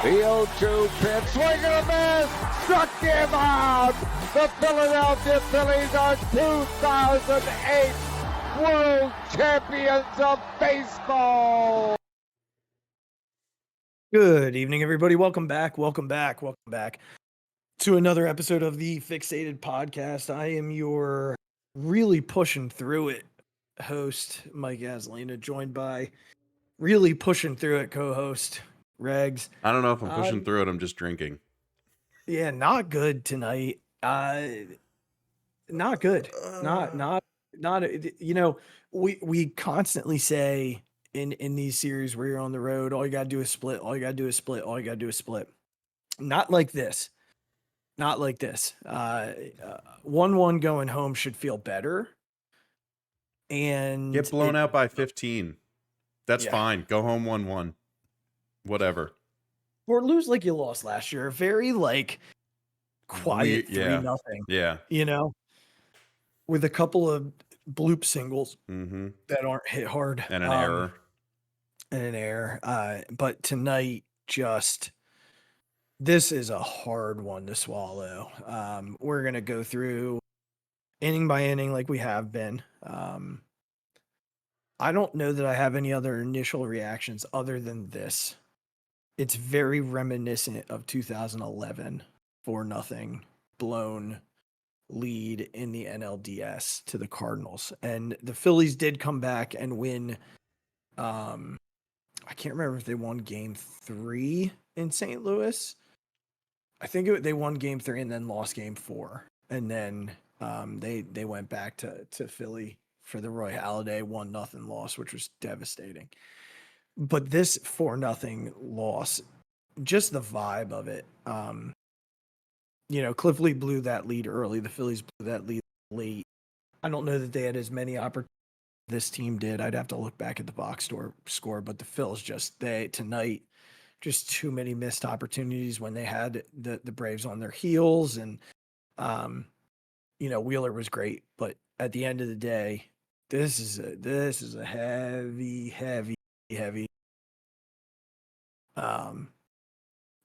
The 0-2 pitch, swing and a miss, struck him out. The Philadelphia Phillies are 2008 World Champions of Baseball. Good evening, everybody. Welcome back to another episode of the Phixated podcast. I am your really pushing through it host, Mike Aslina, joined by really pushing through it co-host, Regz. I don't know if I'm pushing through it. I'm just drinking. Yeah, not good tonight. Not good. Not. You know, we constantly say in these series where you're on the road, all you gotta do is split. All you gotta do is split. All you gotta do is split. Not like this. Not like this. 1-1 going home should feel better. And get blown out by 15. That's Yeah. fine. Go home 1-1. Whatever. Or lose like you lost last year. Very like quiet yeah. 3-0. Yeah. You know, with a couple of bloop singles Mm-hmm. that aren't hit hard. And an error. And an error. But tonight, just this is a hard one to swallow. We're gonna go through inning by inning like we have been. I don't know that I have any other initial reactions other than this. It's very reminiscent of 2011 4-0 blown lead in the NLDS to the Cardinals. And the Phillies did come back and win. I can't remember if they won game 3 in St. Louis. I think they won game 3 and then lost game 4. And then they went back to Philly for the Roy Halladay 1-0 loss, which was devastating. But this 4-0 loss, just the vibe of it. You know, Cliff Lee blew that lead early. The Phillies blew that lead late. I don't know that they had as many opportunities this team did. I'd have to look back at the box score, but the Phils tonight, just too many missed opportunities when they had the Braves on their heels. And, you know, Wheeler was great, but at the end of the day, this is a heavy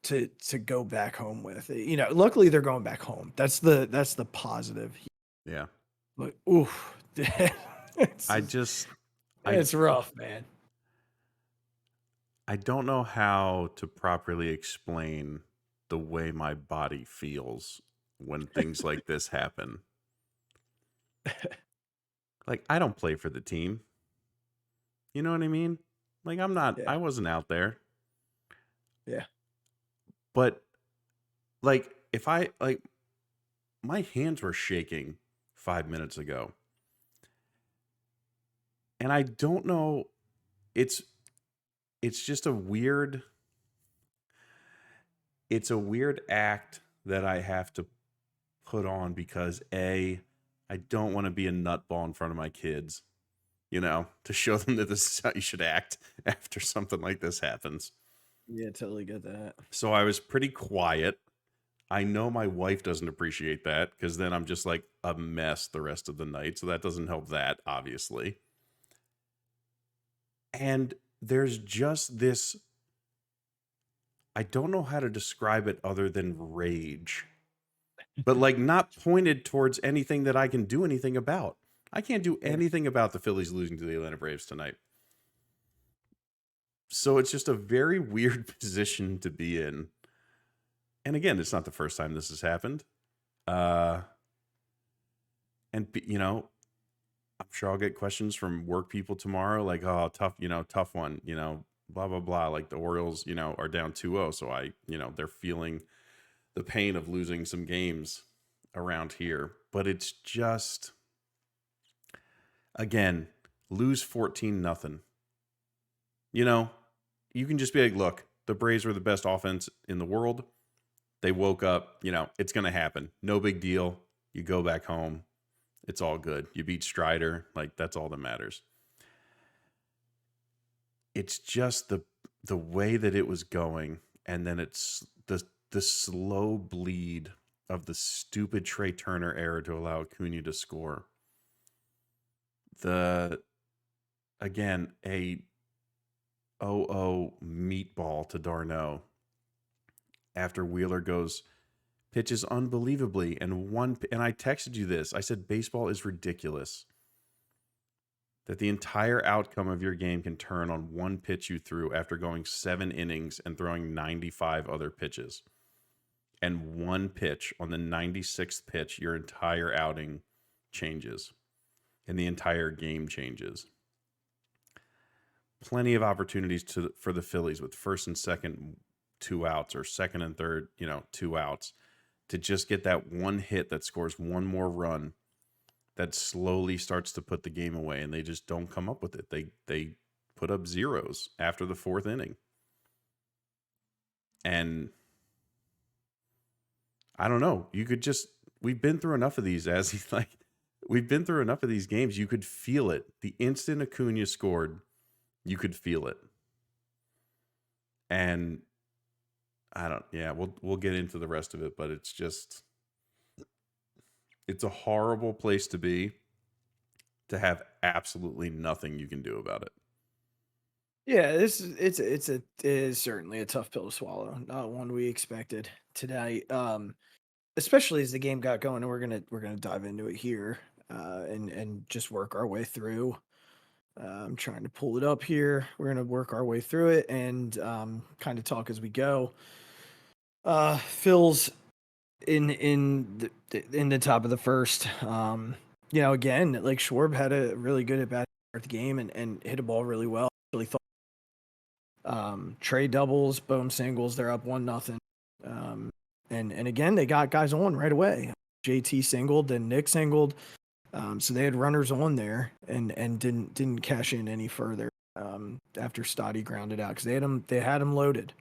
to go back home with. You know, luckily they're going back home. That's the positive. Yeah. But oof. It's rough, man. I don't know how to properly explain the way my body feels when things like this happen. Like, I don't play for the team. You know what I mean? Like, I wasn't out there. Yeah. But, like, my hands were shaking 5 minutes ago. And I don't know, it's just a weird act that I have to put on because I don't want to be a nutball in front of my kids, you know, to show them that this is how you should act after something like this happens. Yeah, totally get that. So I was pretty quiet. I know my wife doesn't appreciate that because then I'm just like a mess the rest of the night. So that doesn't help that, obviously. And there's just this, I don't know how to describe it other than rage, but like not pointed towards anything that I can do anything about. I can't do anything about the Phillies losing to the Atlanta Braves tonight. So it's just a very weird position to be in. And again, it's not the first time this has happened. And, you know, I'm sure I'll get questions from work people tomorrow, like, oh, tough one, you know, blah, blah, blah. Like the Orioles, you know, are down 2-0. So they're feeling the pain of losing some games around here. But it's just, again, lose 14-0. You know, you can just be like, look, the Braves were the best offense in the world. They woke up, you know, it's going to happen. No big deal. You go back home. It's all good. You beat Strider. Like, that's all that matters. It's just the way that it was going. And then it's the slow bleed of the stupid Trey Turner error to allow Acuna to score. Again, a 0-0 meatball to Darno after Wheeler goes, pitches unbelievably, and I texted you this. I said baseball is ridiculous. That the entire outcome of your game can turn on one pitch you threw after going 7 innings and throwing 95 other pitches. And one pitch on the 96th pitch, your entire outing changes. And the entire game changes. Plenty of opportunities for the Phillies with first and second 2 outs, or second and third, 2 outs, to just get that one hit that scores one more run that slowly starts to put the game away, and they just don't come up with it. They put up zeros after the 4th inning. And I don't know. We've been through enough of these, we've been through enough of these games. You could feel it. The instant Acuna scored, you could feel it. And we'll get into the rest of it, but it's a horrible place to be, to have absolutely nothing you can do about it. Yeah, it is certainly a tough pill to swallow. Not one we expected today. Especially as the game got going, and we're gonna dive into it here, and just work our way through. I'm trying to pull it up here. We're gonna work our way through it and kind of talk as we go. Phil's in the top of the first. Again, like Schwarb had a really good at bat at the game and hit a ball really well. Really thought Trey doubles, Bohm singles, they're up 1-0. And again, they got guys on right away. JT singled, then Nick singled. So they had runners on there and didn't cash in any further after Stoddy grounded out, because they had him loaded.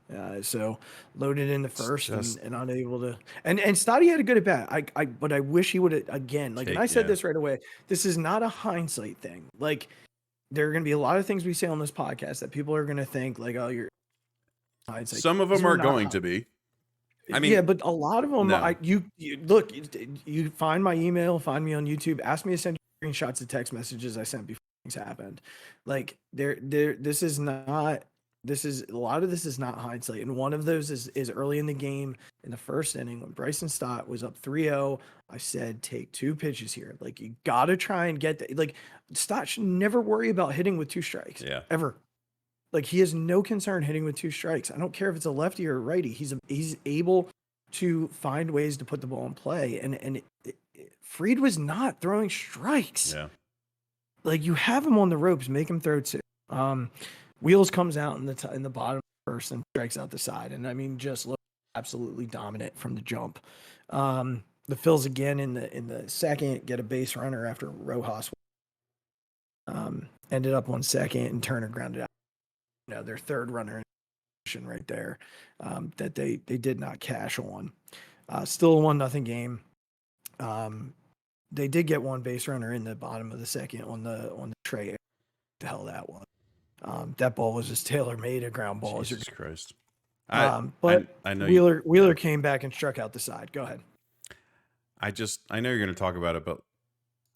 So loaded in the first and unable to. And Stoddy had a good at bat. But I wish he would have again. And I said this right away. This is not a hindsight thing. Like, there are going to be a lot of things we say on this podcast that people are going to think like, oh, you're hindsight. Some of them are going to be. I mean, yeah, but a lot of them, no. you look, you find my email, find me on YouTube, ask me to send you screenshots of text messages I sent before things happened. Like this is a lot of this is not hindsight. And one of those is early in the game in the first inning when Bryson Stott was up 3-0. I said, take 2 pitches here. Like, you got to try and get that. Like, Stott should never worry about hitting with 2 strikes. Yeah. Ever. Like, he has no concern hitting with 2 strikes. I don't care if it's a lefty or a righty. He's able to find ways to put the ball in play. And Fried was not throwing strikes. Yeah. Like, you have him on the ropes, make him throw 2. Wheels comes out in the bottom first and strikes out the side. And I mean, just look absolutely dominant from the jump. The Phils again in the second get a base runner after Rojas ended up on second and Turner grounded out. Their third runner in right there that they did not cash on. Still a 1-0 game. They did get 1 base runner in the bottom of the second on the Trey. The hell that was. That ball was just tailor-made a ground ball. Jesus Christ. But I know Wheeler came back and struck out the side. Go ahead. I know you're going to talk about it,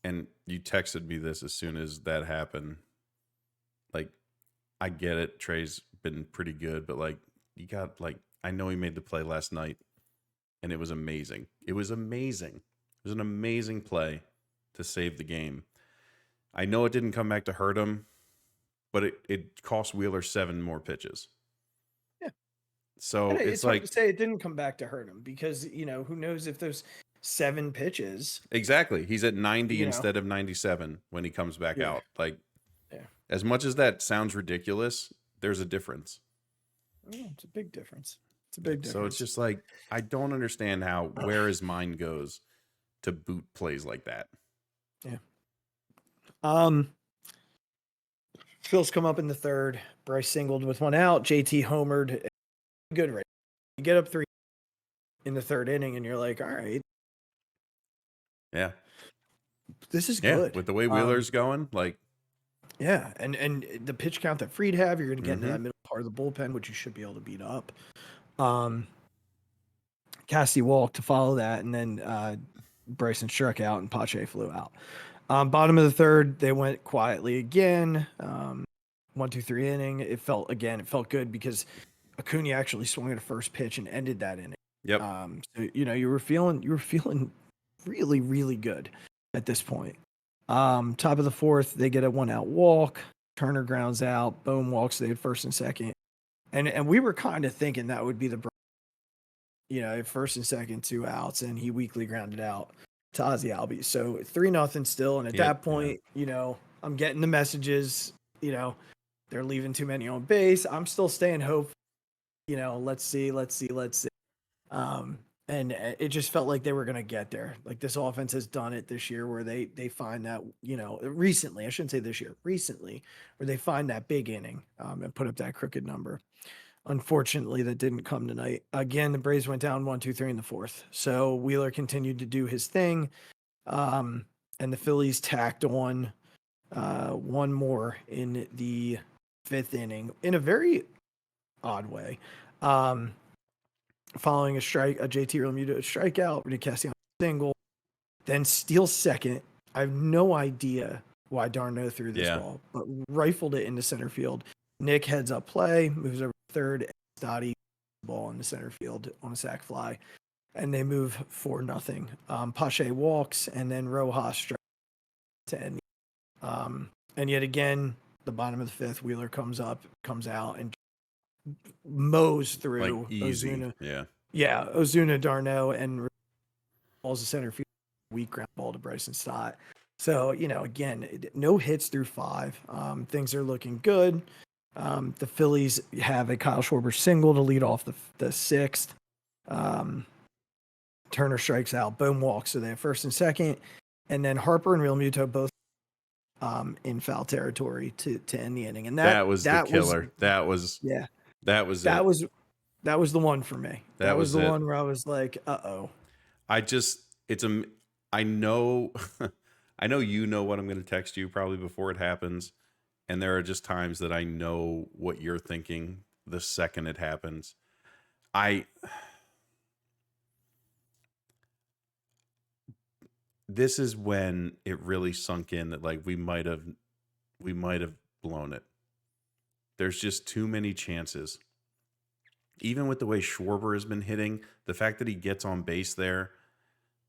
and you texted me this as soon as that happened. Like, I get it. Trey's been pretty good, but I know he made the play last night and it was amazing. It was amazing. It was an amazing play to save the game. I know it didn't come back to hurt him, but it cost Wheeler 7 more pitches. Yeah. So it's hard to say it didn't come back to hurt him, because, who knows if those 7 pitches. Exactly. He's at 90 instead of 97 when he comes back out. Like, as much as that sounds ridiculous, there's a difference. Oh, it's a big difference. So it's just like, I don't understand where his mind goes to boot plays like that. Yeah. Phil's come up in the third. Bryce singled with 1 out. JT homered. Good rate. You get up 3 in the third inning, and you're like, all right. Yeah. This is good. With the way Wheeler's going, like. Yeah, and the pitch count that Fried have, you're going to get into that middle part of the bullpen, which you should be able to beat up. Cassie walked to follow that, and then Bryson struck out and Pache flew out. Bottom of the third, they went quietly again. 1, 2, 3 inning. It felt good because Acuna actually swung at a first pitch and ended that inning. Yep. So you were feeling really, really good at this point. Top of the fourth, they get a 1-out walk. Turner grounds out. Bohm walks. They had first and second, and we were kind of thinking that would be the, first and second, 2 outs, and he weakly grounded out to Ozzy Albies. So 3-0 still, and at that point, I'm getting the messages. They're leaving too many on base. I'm still staying hopeful. Let's see. And it just felt like they were going to get there. Like this offense has done it this year where they find that, recently, I shouldn't say this year, recently, where they find that big inning and put up that crooked number. Unfortunately, that didn't come tonight. Again, the Braves went down 1-2-3 in the fourth. So Wheeler continued to do his thing. And the Phillies tacked on one more in the fifth inning in a very odd way. Following a JT Realmuto strikeout, Ricky Castellanos single, then steals second. I have no idea why d'Arnaud threw this ball, but rifled it into center field. Nick heads up play, moves over third, and Dottie ball in the center field on a sac fly, and they move 4-0. Pache walks, and then Rojas strikes to end. And yet again, the bottom of the fifth, Wheeler comes out, and mows through like easy. Ozuna. Yeah, Ozuna, d'Arnaud, and balls to center field. Weak ground ball to Bryson Stott. So, again, no hits through 5. Things are looking good. The Phillies have a Kyle Schwarber single to lead off the sixth. Turner strikes out. Bohm walks, so they have first and second. And then Harper and Realmuto both in foul territory to end the inning. And that was the killer. That was the one for me. That was the one where I was like, uh-oh. I know I know what I'm going to text you probably before it happens, and there are just times that I know what you're thinking the second it happens. This is when it really sunk in that like we might have blown it. There's just too many chances. Even with the way Schwarber has been hitting, the fact that he gets on base there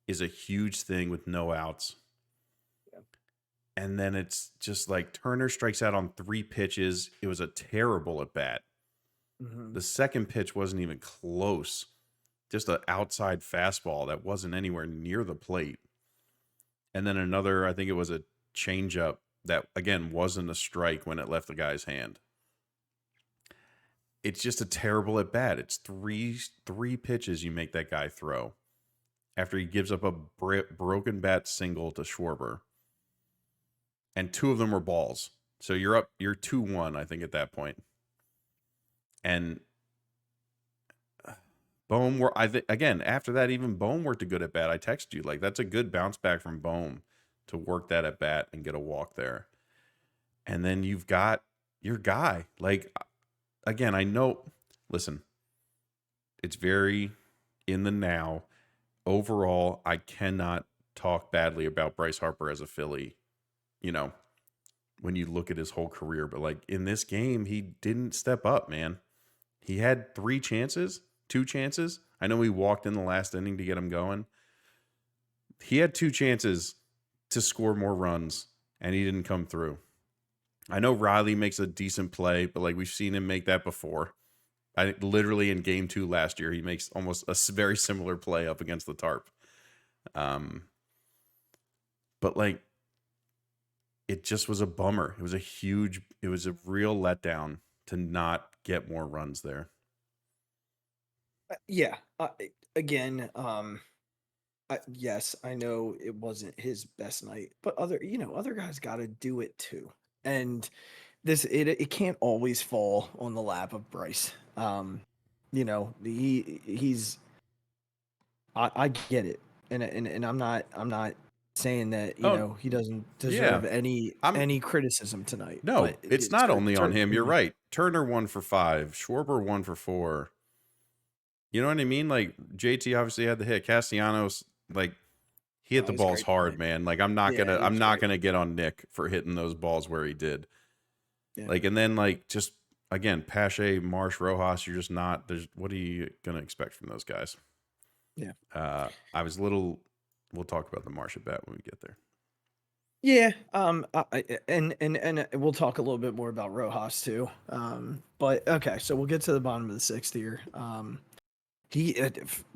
is a huge thing with no outs. Yeah. And then it's just like Turner strikes out on 3 pitches. It was a terrible at bat. Mm-hmm. The second pitch wasn't even close. Just an outside fastball that wasn't anywhere near the plate. And then another, I think it was a changeup that, again, wasn't a strike when it left the guy's hand. It's just a terrible at bat. It's three pitches you make that guy throw after he gives up a broken bat single to Schwarber. And 2 of them were balls. So you're 2-1, I think, at that point. And Bohm, again, after that, even Bohm worked a good at bat. I texted you, like, that's a good bounce back from Bohm to work that at bat and get a walk there. And then you've got your guy. Like, again, I know, listen, it's very in the now. Overall, I cannot talk badly about Bryce Harper as a Philly, when you look at his whole career. But, like, in this game, he didn't step up, man. He had 2 chances. I know he walked in the last inning to get him going. He had 2 chances to score more runs, and he didn't come through. I know Riley makes a decent play, but like we've seen him make that before. Literally in game 2 last year, he makes almost a very similar play up against the tarp. But like, it just was a bummer. It was a real letdown to not get more runs there. Yeah. Again, yes, I know it wasn't his best night, but other guys got to do it too. And it can't always fall on the lap of Bryce. He's I get it. And I'm not saying that, he doesn't deserve any criticism tonight. No, but it's not only on him. You're right. Turner 1 for 5, Schwarber 1 for 4. You know what I mean? Like, JT obviously had the hit. Castellanos, like, he hit the balls hard, man. Like, I'm not gonna get on Nick for hitting those balls where he did. Yeah. Like, and then like just again, Pache, Marsh, Rojas, you're just not. What are you gonna expect from those guys? Yeah. I was a little. We'll talk about the Marsh at bat when we get there. Yeah, and we'll talk a little bit more about Rojas too. But okay, so we'll get to the bottom of the sixth here. He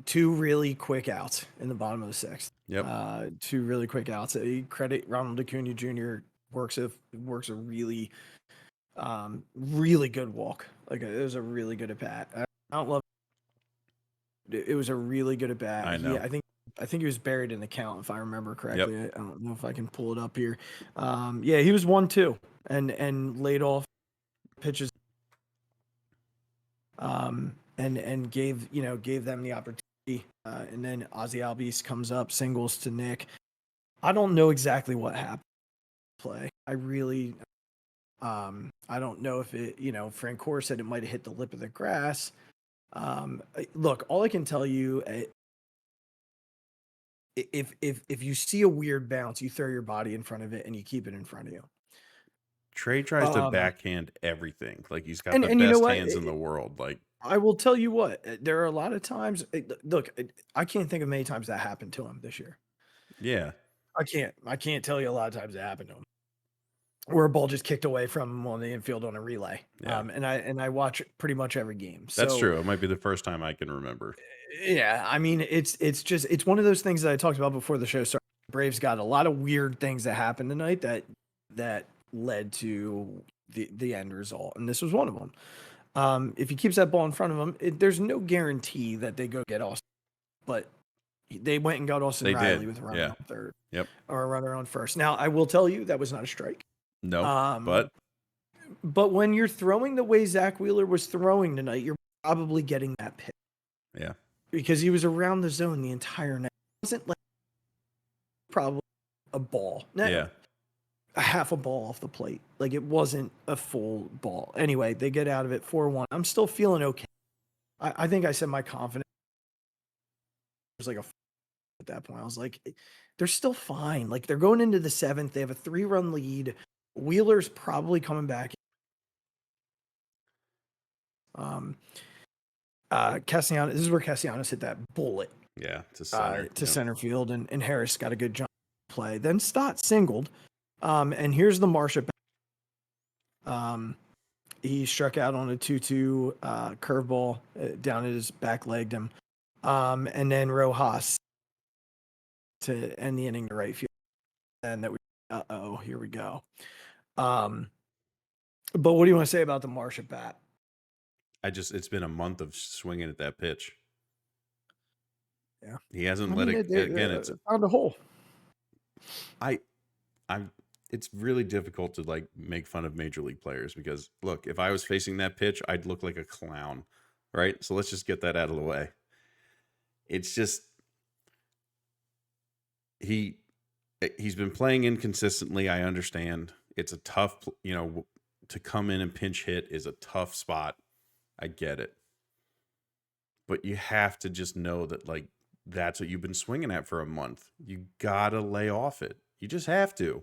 two really quick outs in the bottom of the sixth. Yep. Two really quick outs. Credit Ronald Acuna Jr. works a really really good walk. Like it was a really good at bat. I don't love. It was a really good at bat. I know. I think he was buried in the count if I remember correctly. Yep. I don't know if I can pull it up here. Yeah, he was 1-2 and laid off pitches. And gave them the opportunity. And then Ozzy Albies comes up, singles to Nick. I don't know exactly what happened. Play. I really. I don't know if it. Francoeur said it might have hit the lip of the grass. Look, all I can tell you, if you see a weird bounce, you throw your body in front of it and you keep it in front of you. Trey tries to backhand everything. Like he's got and the you best know what? hands in the world. Like I will tell you what, there are a lot of times. Look, I can't think of many times that happened to him this year. yeah, I can't tell you a lot of times that happened to him. Where a ball just kicked away from him on the infield on a relay. Yeah. And I watch pretty much every game. That's So, true. It might be the first time I can remember. yeah, I mean, it's one of those things that I talked about before the show started. Braves got a lot of weird things that happened tonight that led to the end result, and this was one of them. If he keeps that ball in front of him, there's no guarantee that they go get Austin, but they went and got Austin Riley with a runner on third, or a runner on first. Now, I will tell you that was not a strike. No, but when you're throwing the way Zach Wheeler was throwing tonight, you're probably getting that pitch. Yeah, because he was around the zone the entire night. It wasn't like probably a ball. Yeah. A half a ball off the plate. Like it wasn't a full ball. Anyway, they get out of it 4-1. I'm still feeling okay. I think I said my confidence was like at that point. I was like, they're still fine. Like they're going into the seventh. They have a 3-run lead. Wheeler's probably coming back. Castellanos, this is where Castellanos hit that bullet. Yeah, to center field, and Harris got a good jump play. Then Stott singled, and here's the Marsh at bat. He struck out on a 2-2 curveball down at his back legged him, and then Rojas to end the inning to right field. And that here we go. But what do you want to say about the Marsh at bat? It's been a month of swinging at that pitch. Yeah, he hasn't let it again. It's found a hole. It's really difficult to like make fun of major league players because look, if I was facing that pitch, I'd look like a clown, right? So let's just get that out of the way. It's just he's been playing inconsistently. I understand it's a tough, to come in and pinch hit is a tough spot. I get it. But you have to just know that, like, that's what you've been swinging at for a month. You got to lay off it. You just have to.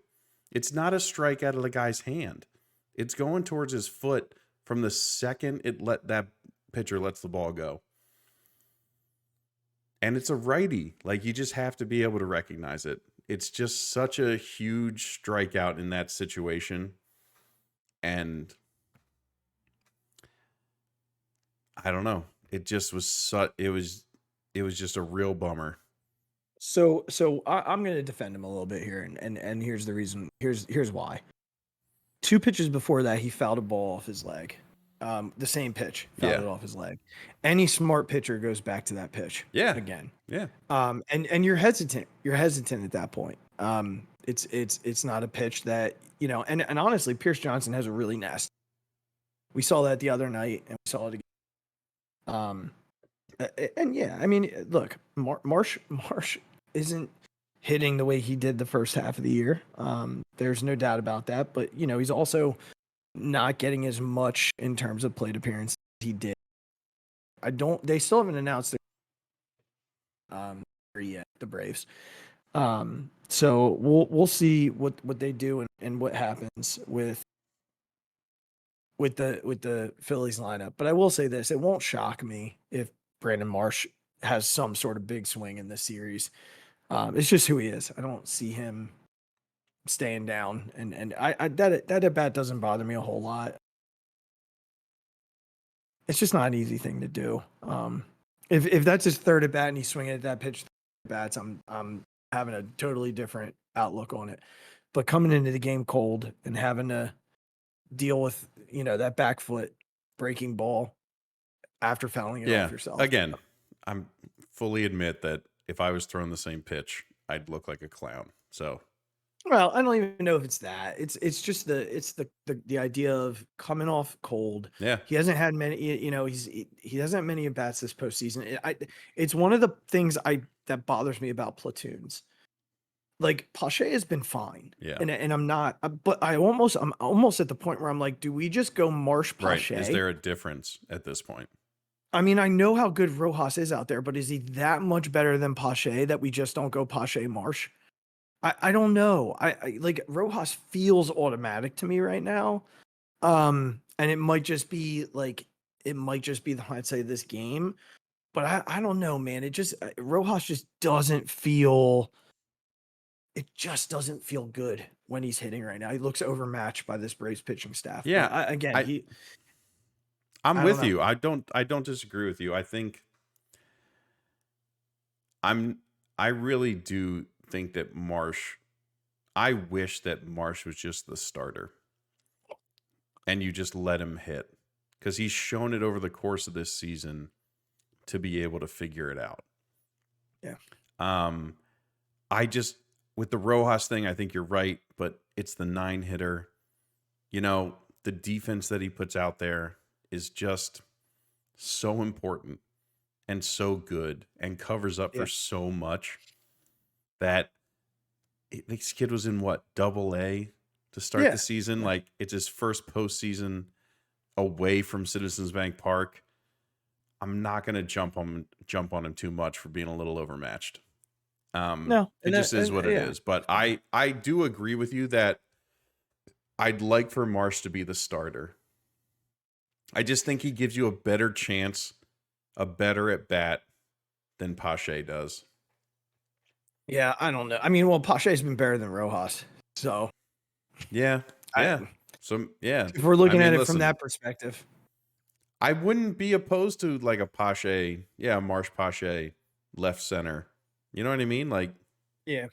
It's not a strike out of the guy's hand. It's going towards his foot from the second that pitcher lets the ball go. And it's a righty. Like, you just have to be able to recognize it. It's just such a huge strikeout in that situation. And I don't know. It just was it was just a real bummer. So I'm going to defend him a little bit here, and here's the reason. Here's why. 2 pitches before that, he fouled a ball off his leg. The same pitch, fouled it off his leg. Any smart pitcher goes back to that pitch. Again. Yeah. And you're hesitant. You're hesitant at that point. It's not a pitch that, and honestly, Pierce Johnson has a really nasty. We saw that the other night, and we saw it again. And yeah, I mean, look, Marsh isn't hitting the way he did the first half of the year. There's no doubt about that. But he's also not getting as much in terms of plate appearance as he did. They still haven't announced yet, the Braves. So we'll see what they do and what happens with with the Phillies lineup. But I will say this: it won't shock me if Brandon Marsh has some sort of big swing in this series. It's just who he is. I don't see him staying down, and I that at bat doesn't bother me a whole lot. It's just not an easy thing to do. If that's his third at bat and he's swinging at that pitch at bats, I'm having a totally different outlook on it. But coming into the game cold and having to deal with that back foot breaking ball after fouling it off yourself. Again, I'm fully admit that if I was throwing the same pitch, I'd look like a clown. So, well, I don't even know if it's that. It's just the idea of coming off cold. yeah, He hasn't had many. He doesn't have many at bats this postseason. It's one of the things that bothers me about platoons. Like Pache has been fine, yeah, and I'm not, but I'm almost at the point where I'm like, do we just go Marsh Pache? right. Is there a difference at this point? I mean, I know how good Rojas is out there, but is he that much better than Pache that we just don't go Pache Marsh? I don't know. I like Rojas feels automatic to me right now. And it might just be the hindsight of this game, but I don't know, man. It just Rojas just doesn't feel. It just doesn't feel good when he's hitting right now. He looks overmatched by this Braves pitching staff. Yeah, But I'm I with don't know. you. I don't disagree with you. I really do think that I wish that Marsh was just the starter and you just let him hit, because he's shown it over the course of this season to be able to figure it out. Yeah. With the Rojas thing, I think you're right, but it's the 9-hitter. The defense that he puts out there is just so important and so good and covers up for so much that this kid was in Double-A to start the season. Like, it's his first postseason away from Citizens Bank Park. I'm not going to jump on him too much for being a little overmatched. No, it just is what it is. But I do agree with you that I'd like for Marsh to be the starter. I just think he gives you a better chance, a better at bat than Pache does. Yeah, I don't know. I mean, well, Pache's been better than Rojas, so yeah. So yeah, if we're looking at it listen, from that perspective, I wouldn't be opposed to like a Pache, Marsh Pache left center. You know what I mean? Like, yeah.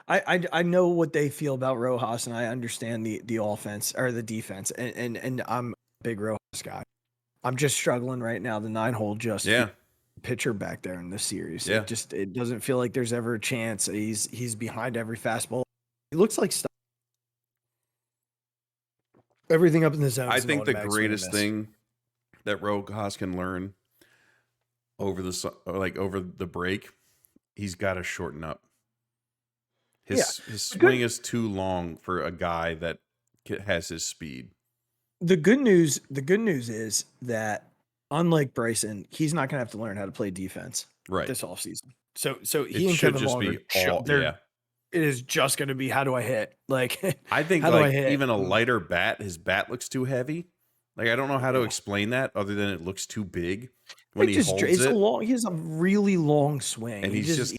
I know what they feel about Rojas, and I understand the offense or the defense, and I'm a big Rojas guy. I'm just struggling right now. The 9-hole pitcher back there in this series. Yeah. It doesn't feel like there's ever a chance. He's behind every fastball. He looks like stuff. Everything up in the zone. I think the greatest thing that Rojas can learn over the break, he's got to shorten up. His swing is too long for a guy that has his speed. The good news is that unlike Bryson, he's not going to have to learn how to play defense this offseason. So he and Kevin Longer, it is just going to be, how do I hit? Like, I think even a lighter bat, his bat looks too heavy. Like, I don't know how to explain that other than it looks too big when he holds it. He has a really long swing, and he's just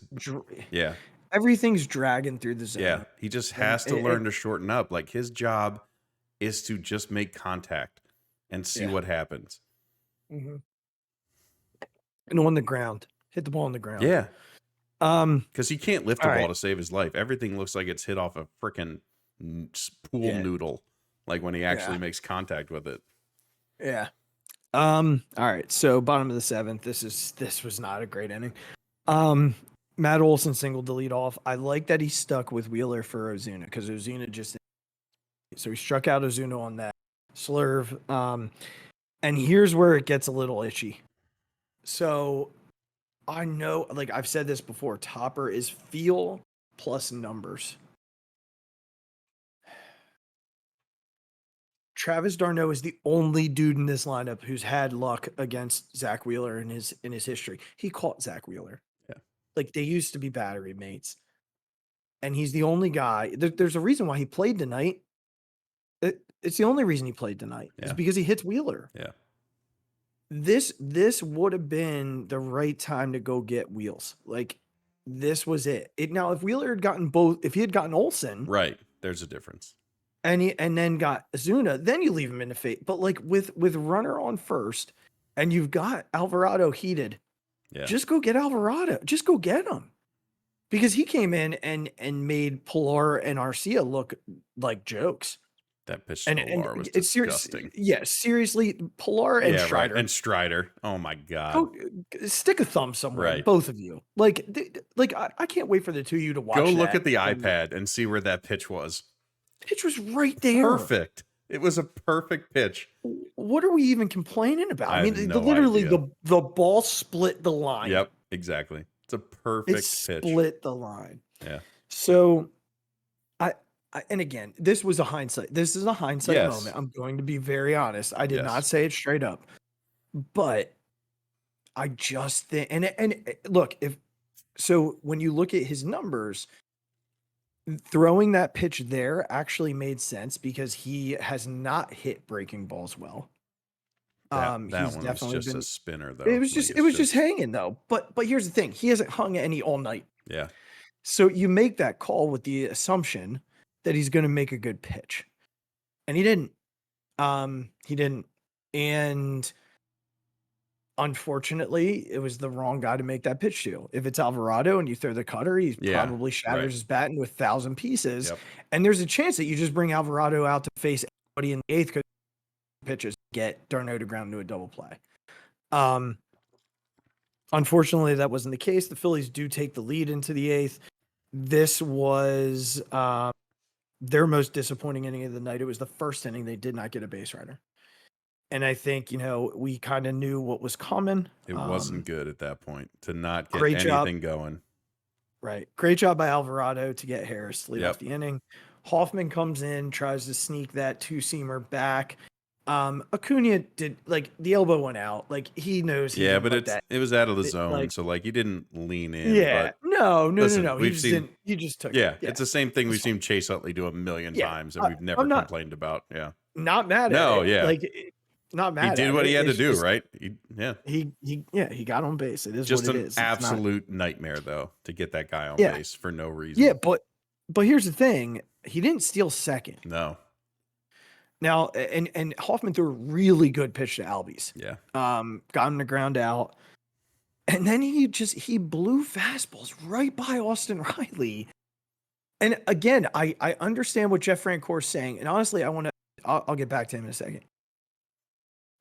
everything's dragging through the zone. Yeah, he just has to learn to shorten up. Like, his job is to just make contact and see what happens. Mm-hmm. And on the ground, hit the ball on the ground. Yeah. Because he can't lift the ball to save his life. Everything looks like it's hit off a freaking pool noodle, like when he actually makes contact with it. Yeah. All right. So bottom of the 7th. This was not a great inning. Matt Olson single to lead off. I like that he stuck with Wheeler for Ozuna, because Ozuna so he struck out Ozuna on that slurve. And here's where it gets a little itchy. So I know, like I've said this before, Topper is feel plus numbers. Travis d'Arnaud is the only dude in this lineup who's had luck against Zach Wheeler in his history. He caught Zach Wheeler. Yeah. Like, they used to be battery mates. And he's the only guy. There's a reason why he played tonight. it's the only reason he played tonight is Yeah. because he hits Wheeler. Yeah. This would have been the right time to go get Wheels. Like this was it. Now if Wheeler had gotten both, if he had gotten Olsen, Right. There's a difference. and then got Azuna, then you leave him in the fate. But like with runner on first, and you've got Alvarado heated, Yeah. just go get Alvarado. Just go get him. Because he came in and made Pilar and Arcia look like jokes. That pitch to And Pilar was it's disgusting. seriously, Pilar and Strider. Right. And Strider. Oh my God. Go, stick a thumb somewhere, Right. both of you. Like I can't wait for the two of you to watch. Go look that at the and iPad and see where that pitch was. pitch was right there. Perfect. It was a perfect pitch. What are we even complaining about? I I mean, have no literally idea. the ball split the line. Yep. Exactly. It's a perfect It pitch. split the line. Yeah. So and again, this was a hindsight. This is a hindsight Yes. moment. I'm going to be very honest. I did Yes. not say it straight up, but I just think, and look, when you look at his numbers, throwing that pitch there actually made sense because he has not hit breaking balls well. That He's one was definitely just been, a spinner, though. it was Like, just just hanging though. But here's the thing: he hasn't hung any all night. Yeah. So you make that call with the assumption that he's going to make a good pitch, and he didn't. He didn't, and unfortunately, it was the wrong guy to make that pitch to. If it's Alvarado and you throw the cutter, he Yeah, probably shatters right. his bat into 1,000 pieces. Yep. And there's a chance that you just bring Alvarado out to face anybody in the eighth because pitches get Darno to ground into a double play. Unfortunately, that wasn't the case. The Phillies do take the lead into the eighth. This was their most disappointing inning of the night. It was the first inning they did not get a base runner. And I think, we kind of knew what was coming. It wasn't good at that point to not get great job. anything going. Right. Great job by Alvarado to get Harris to lead Yep. off the inning. Hoffman comes in, tries to sneak that two-seamer back. Acuna did, like, the elbow went out. Like, he knows. He Yeah, didn't but let that. it was out of the zone, like- so like he didn't lean in. Yeah. But No. listen, He we've just seen- didn't. He just took yeah, it. it's the same thing It's we've seen Chase Utley do a million Yeah, times, and we've never I'm not- complained about. Yeah, Not mad at No, it. yeah. Like, not mad he at did what it. he had to It's do, just- right? He got on base. It is Just what it an is. It's not- absolute nightmare, though, to get that guy on Yeah. base for no reason. Yeah, but here's the thing. He didn't steal second. No. Now, and Hoffman threw a really good pitch to Albies. Yeah. Got him to ground out. And then he blew fastballs right by Austin Riley. And again, I understand what Jeff Francoeur is saying. And honestly, I'll get back to him in a second.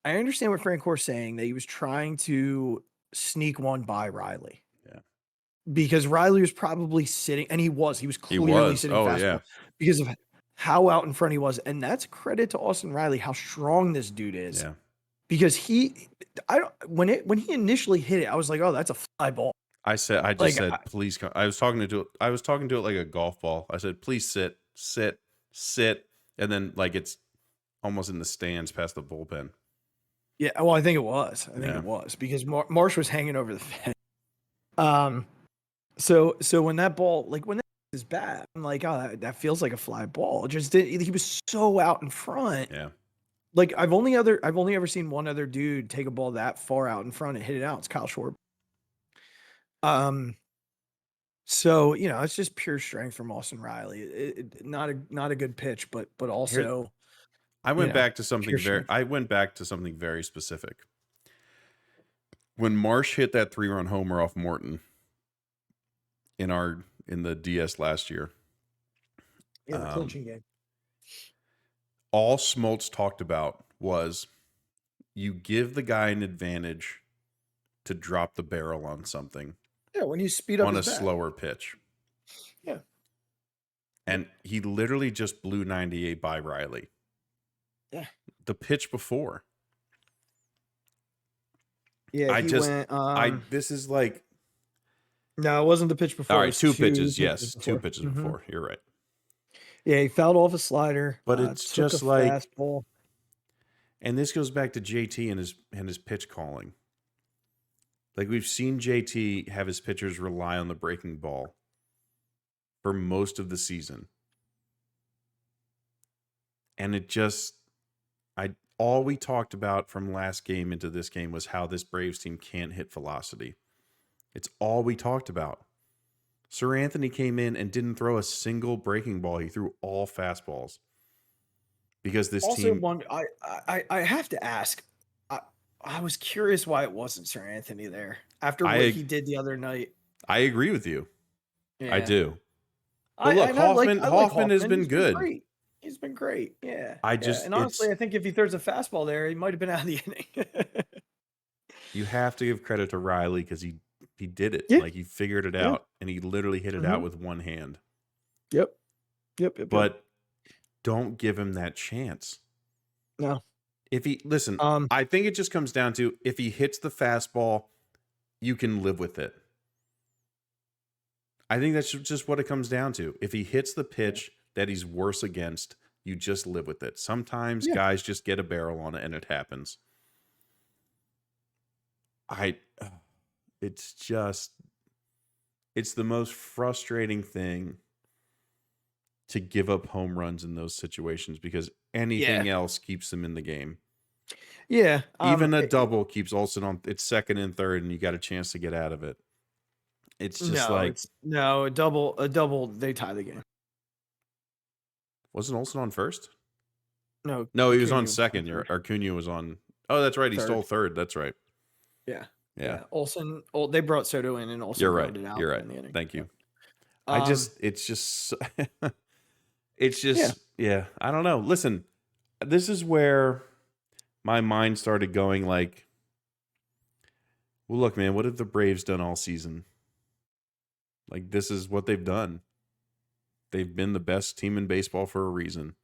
I understand what Francoeur is saying, that he was trying to sneak one by Riley. Yeah. Because Riley was probably sitting, and he was clearly sitting Oh, fastball yeah. because of how out in front he was. And that's credit to Austin Riley, how strong this dude is. Yeah. Because when he initially hit it, I was like, oh, that's a fly ball. I said, please come. I was talking to it like a golf ball. I said, please sit. And then like it's almost in the stands past the bullpen. Yeah, well, I think it was. Yeah. It was because Marsh was hanging over the fence. So when that ball, like when that is bad, I'm like, oh, that feels like a fly ball. He was so out in front. Yeah. Like I've only ever seen one other dude take a ball that far out in front and hit it out. It's Kyle Schwarber. So it's just pure strength from Austin Riley. Not a good pitch, but also. I went back to something pure very specific. When Marsh hit that 3-run homer off Morton in the DS last year. Yeah, the clinching game. All Smoltz talked about was you give the guy an advantage to drop the barrel on something. Yeah, when you speed up on a his bat. slower pitch. Yeah. And he literally just blew 98 by Riley. Yeah. The pitch before. Yeah, this is like. No, it wasn't the pitch before. All right, two pitches. Before. Two pitches before. You're right. Yeah, he fouled off a slider. But it's took just a like. fastball. And this goes back to JT and his pitch calling. Like we've seen JT have his pitchers rely on the breaking ball for most of the season. And it just, all we talked about from last game into this game was how this Braves team can't hit velocity. It's all we talked about. Sir Anthony came in and didn't throw a single breaking ball. He threw all fastballs. Because this Also, team, I have to ask. I was curious why it wasn't Sir Anthony there after what I he did the other night. I agree with you. I Yeah. do. But look, I like Hoffman has been He's good. great. He's been great. Yeah. I yeah. just, And honestly, I think if he throws a fastball there, he might have been out of the inning. you have to give credit to Riley because he did it. Yeah. Like he figured it Yeah. out and he literally hit it out with one hand. Yep. But don't give him that chance. No. If he listen, I think it just comes down to if he hits the fastball, you can live with it. I think that's just what it comes down to. If he hits the pitch that he's worse against, you just live with it. Sometimes guys just get a barrel on it and it happens. It's the most frustrating thing to give up home runs in those situations because anything else keeps them in the game. Yeah. Even a double keeps Olsen on its second and third, and you got a chance to get out of it. It's just a double, they tie the game. Wasn't Olsen on first? No, he was on second. Acuna was on. Oh, that's right. He stole third. That's right. Yeah. Olsen. They brought Soto in, and Olsen. You're right. It out You're right. in the inning. Thank you. It's just, I don't know. Listen, this is where my mind started going like, well, look, man, what have the Braves done all season? Like, this is what they've done. They've been the best team in baseball for a reason.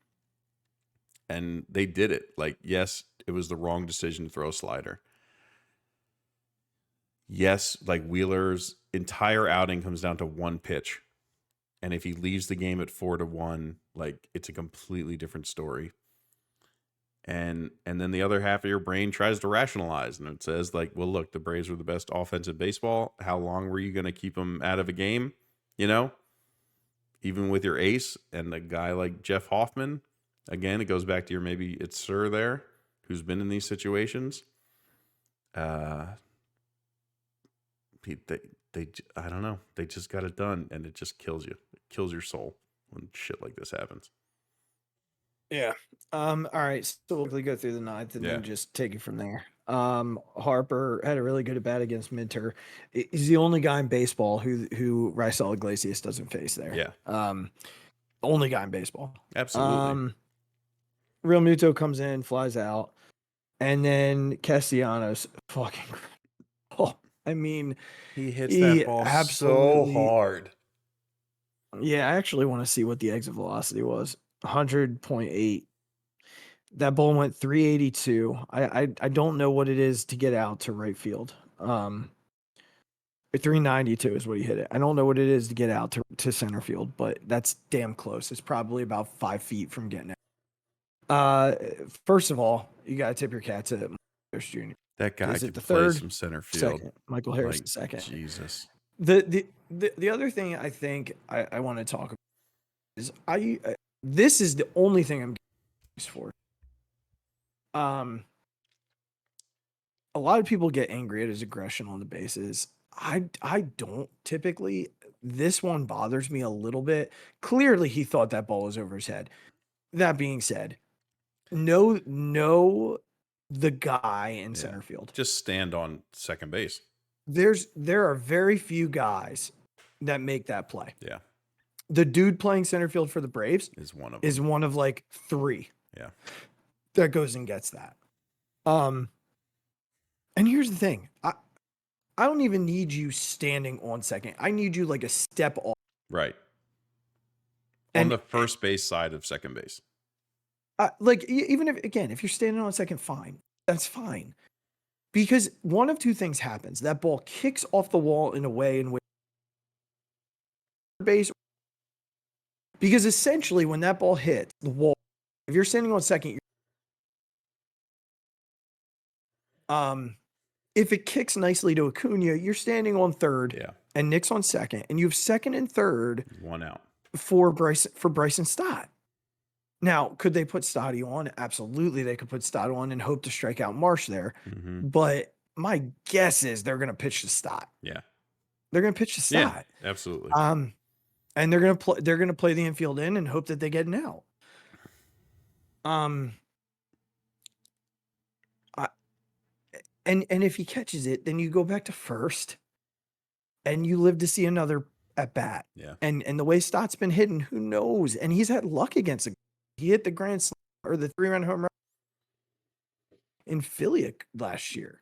And they did it. Like, yes, it was the wrong decision to throw a slider. Yes, like Wheeler's entire outing comes down to one pitch. And if he leaves the game at 4-1, like it's a completely different story. And then the other half of your brain tries to rationalize and it says like, well, look, the Braves were the best offense in baseball. How long were you going to keep them out of a game? You know, even with your ace and a guy like Jeff Hoffman, again, it goes back to maybe it's Sir there who's been in these situations. I don't know. They just got it done and it just kills you. It kills your soul when shit like this happens. Yeah. All right. So we'll quickly go through the ninth and then just take it from there. Harper had a really good at bat against Minter. He's the only guy in baseball who Raisel Iglesias doesn't face there. Yeah. Only guy in baseball. Absolutely. Real Muto comes in, flies out, and then Castellanos fucking. Oh, I mean, he hits that ball so hard. Yeah, I actually want to see what the exit velocity was. 100.8. That ball went 382. I don't know what it is to get out to right field. 392 is what he hit it. I don't know what it is to get out to center field, but that's damn close. It's probably about 5 feet from getting it. First of all, you gotta tip your cats at Harris Jr. That guy could play third, some center field. Second. Michael Harris second. Jesus. The other thing I think I want to talk about is this is the only thing I'm for. A lot of people get angry at his aggression on the bases. I don't typically. This one bothers me a little bit. Clearly, he thought that ball was over his head. That being said, no, the guy in center field. Just stand on second base. There are very few guys that make that play. Yeah. The dude playing center field for the Braves is one of like 3. Yeah. That goes and gets that. And here's the thing. I don't even need you standing on second. I need you like a step off. Right. On the first base side of second base. Like even if you're standing on second, fine. That's fine. Because one of two things happens. That ball kicks off the wall in a way in which base. Because essentially when that ball hits the wall, if you're standing on second, if it kicks nicely to Acuna, you're standing on third, and Nick's on second, and you have second and third, 1 out for Bryson Stott. Now, could they put Stotty on? Absolutely, they could put Stott on and hope to strike out Marsh there. Mm-hmm. But my guess is they're going to pitch to Stott. Yeah. They're going to pitch to Stott. Yeah, absolutely. And they're going to play. They're going to play the infield in and hope that they get an out. And if he catches it, then you go back to first, and you live to see another at bat. Yeah. And the way Stott's been hitting, who knows? And he's had luck against it. He hit the grand slam or the 3-run home run in Philly last year.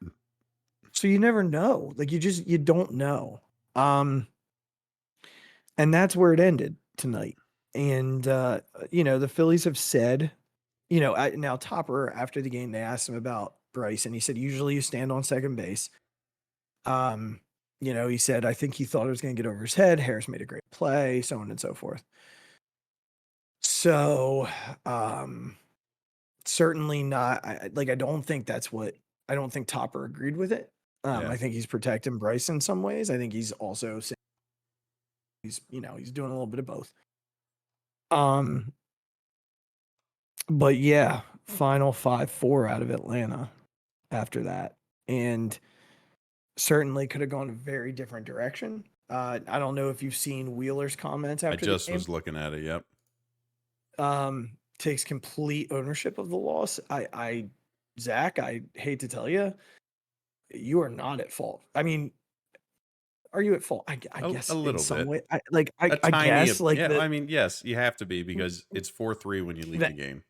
So you never know. Like you don't know. And that's where it ended tonight. And the Phillies have said, now Topper, after the game, they asked him about Bryce, and he said, usually you stand on second base. He said, I think he thought it was going to get over his head. Harris made a great play, so on and so forth. So, certainly not. I don't think I don't think Topper agreed with it. I think he's protecting Bryce in some ways. I think he's also saying he's doing a little bit of both. But yeah, final 5-4 out of Atlanta after that. And certainly could have gone a very different direction. I don't know if you've seen Wheeler's comments after I just the game. was looking at it. Yep. Takes complete ownership of the loss. Zach, I hate to tell you, you are not at fault. I mean, are you at fault? I guess a little in some bit. way. I guess like I mean, yes, you have to be because it's 4-3 when you leave the game.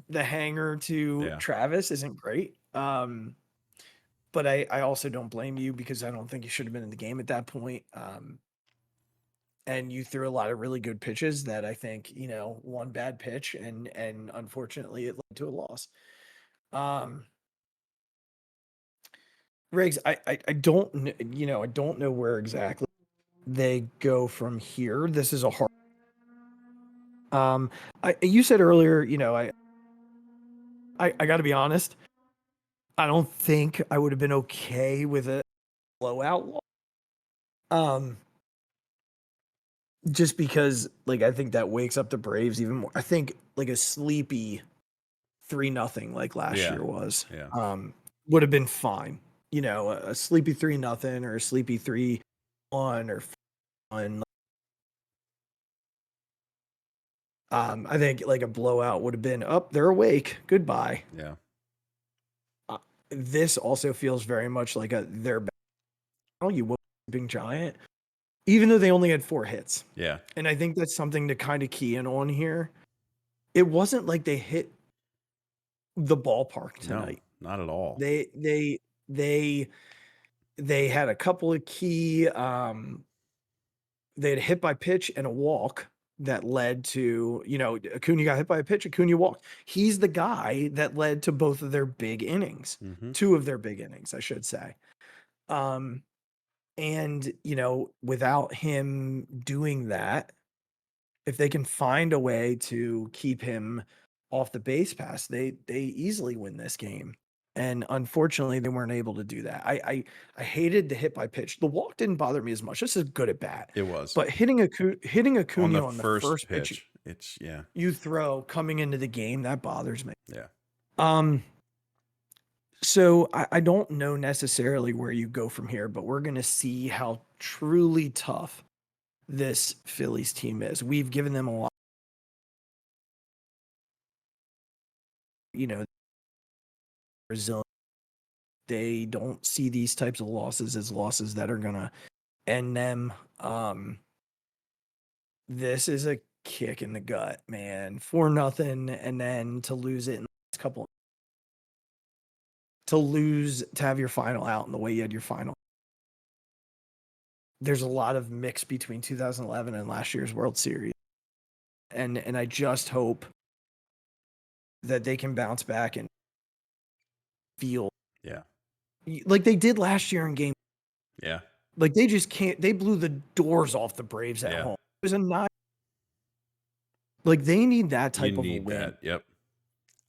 The hanger to Travis isn't great. But I also don't blame you because I don't think you should have been in the game at that point. And you threw a lot of really good pitches that I think, one bad pitch and unfortunately it led to a loss. Regz, I don't know where exactly they go from here. This is a hard. You said earlier, I got to be honest. I don't think I would have been okay with a blowout loss. Just because, I think that wakes up the Braves even more. I think a sleepy 3-0 like last year was, would have been fine. A sleepy 3-0 or a sleepy 3-1 or 1. I think a blowout would have been up. They're awake. Goodbye. Yeah. This also feels very much like their battle. You woke Big Giant, even though they only had 4 hits. Yeah. And I think that's something to kind of key in on here. It wasn't like they hit the ballpark tonight. No, not at all. They had a couple of key. They had a hit by pitch and a walk that led to, Acuna got hit by a pitch, Acuna walked. He's the guy that led to both of their big innings, 2 of their big innings, I should say. And, without him doing that, if they can find a way to keep him off the base pass, they easily win this game. And unfortunately, they weren't able to do that. I hated the hit by pitch. The walk didn't bother me as much. This is good at bat. It was. But hitting Acuna on the first pitch, it's you throw coming into the game, that bothers me. Yeah. So I don't know necessarily where you go from here, but we're going to see how truly tough this Phillies team is. We've given them a lot. Brazil, they don't see these types of losses as losses that are going to end them. This is a kick in the gut, man. 4-0, and then to lose it in the last couple. To have your final out in the way you had your final. There's a lot of mix between 2011 and last year's World Series. And I just hope that they can bounce back and feel like they did last year in game. Yeah. Like they just can't. They blew the doors off the Braves at home. It was a night. Like they need that type of a win. That. Yep.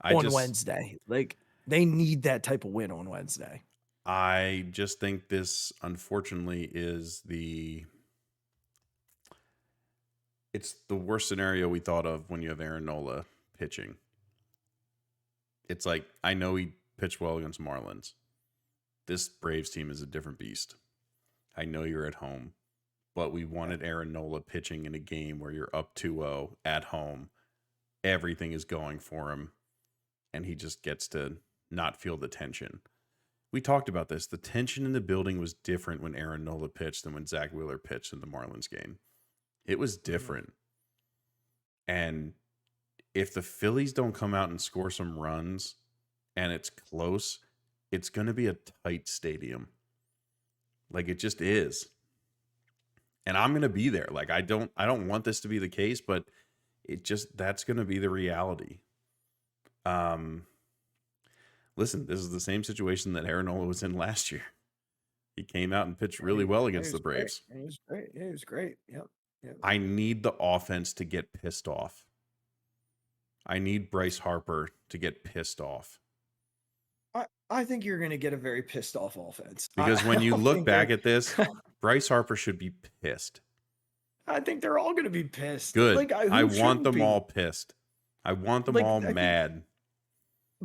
On Wednesday, like they need that type of win on Wednesday. I just think this, unfortunately, is it's the worst scenario we thought of when you have Aaron Nola pitching. It's like, I know he pitched well against Marlins. This Braves team is a different beast. I know you're at home, but we wanted Aaron Nola pitching in a game where you're up 2-0 at home. Everything is going for him, and he just gets to not feel the tension. We talked about this. The tension in the building was different when Aaron Nola pitched than when Zach Wheeler pitched in the Marlins game. It was different. And if the Phillies don't come out and score some runs and it's close, it's going to be a tight stadium. Like, it just is. And I'm going to be there. Like, I don't want this to be the case, but that's going to be the reality. Listen, this is the same situation that Aaron Nola was in last year. He came out and pitched really well against the Braves. It was great. It was great. Yep. I need the offense to get pissed off. I need Bryce Harper to get pissed off. I think you're going to get a very pissed off offense. Because when you look back at this, Bryce Harper should be pissed. I think they're all going to be pissed. Good. Like, I want them all pissed. I want them all mad.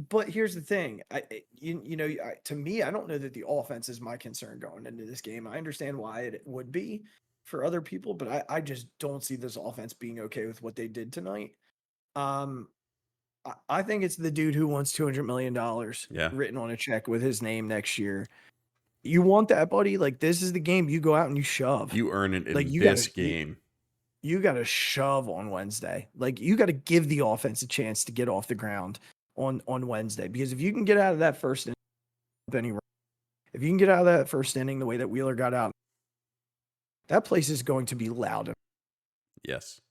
But here's the thing. To me, I don't know that the offense is my concern going into this game. I understand why it would be for other people, but I just don't see this offense being okay with what they did tonight. I think it's the dude who wants $200 million written on a check with his name next year. You want that, buddy? Like, this is the game you go out and you shove. You earn it in this game. You got to shove on Wednesday. Like, you got to give the offense a chance to get off the ground on Wednesday. Because if you can get out of that first inning, if you can get out of that first inning the way that Wheeler got out, that place is going to be loud. Yes.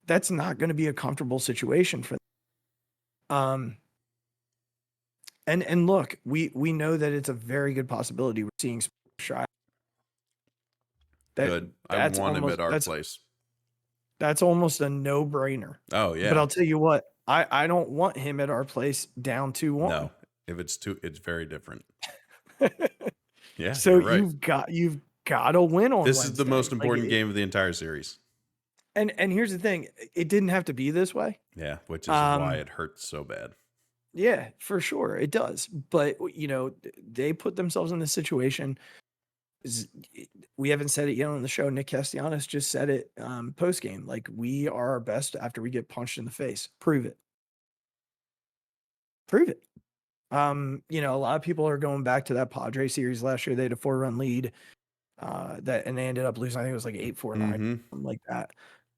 That's not going to be a comfortable situation for them. And look, we know that it's a very good possibility we're seeing Shy. Good. I want him at our place. That's almost a no-brainer. Oh, yeah. But I'll tell you what, I don't want him at our place down 2-1. No, if it's it's very different. Yeah. So right. you've got to win on this Wednesday. Is the most important game of the entire series. And here's the thing, it didn't have to be this way. Yeah, which is why it hurts so bad. Yeah, for sure. It does. But, they put themselves in this situation. We haven't said it yet on the show. Nick Castellanos just said it post-game. Like, we are our best after we get punched in the face. Prove it. Prove it. A lot of people are going back to that Padres series last year. They had a 4-run lead and they ended up losing. I think it was like 8-4, something like that.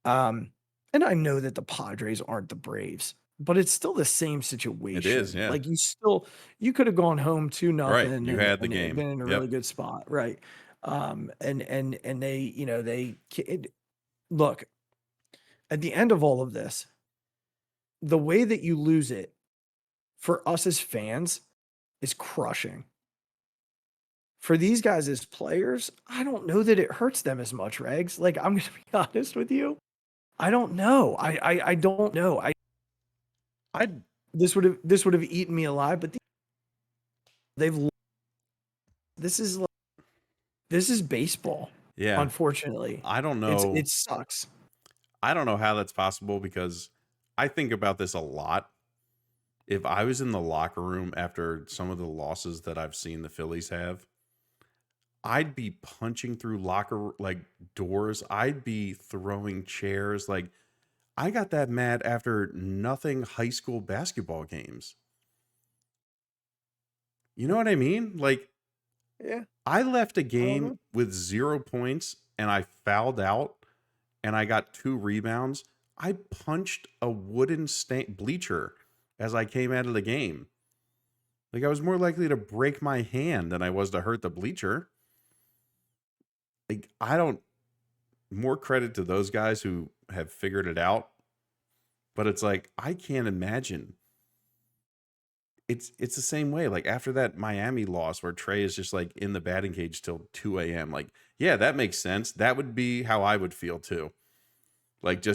And I know that the Padres aren't the Braves, but it's still the same situation. It is, yeah. Like, you could have gone home 2-0. Right, you had the game. Been in a really good spot, right? And they look at the end of all of this. The way that you lose it for us as fans is crushing. For these guys as players, I don't know that it hurts them as much, Regz. Like, I'm going to be honest with you. I don't know. I don't know. This would have eaten me alive, but this is baseball. Yeah. Unfortunately. I don't know. It sucks. I don't know how that's possible because I think about this a lot. If I was in the locker room after some of the losses that I've seen the Phillies have, I'd be punching through doors. I'd be throwing chairs. Like, I got that mad after nothing high school basketball games. You know what I mean? Like, yeah, I left a game with 0 points and I fouled out and I got 2 rebounds. I punched a wooden bleacher as I came out of the game. Like, I was more likely to break my hand than I was to hurt the bleacher. Like, more credit to those guys who have figured it out. But it's like, I can't imagine. It's the same way. Like, after that Miami loss where Trey is just like in the batting cage till 2 a.m. Like, yeah, that makes sense. That would be how I would feel too. Like,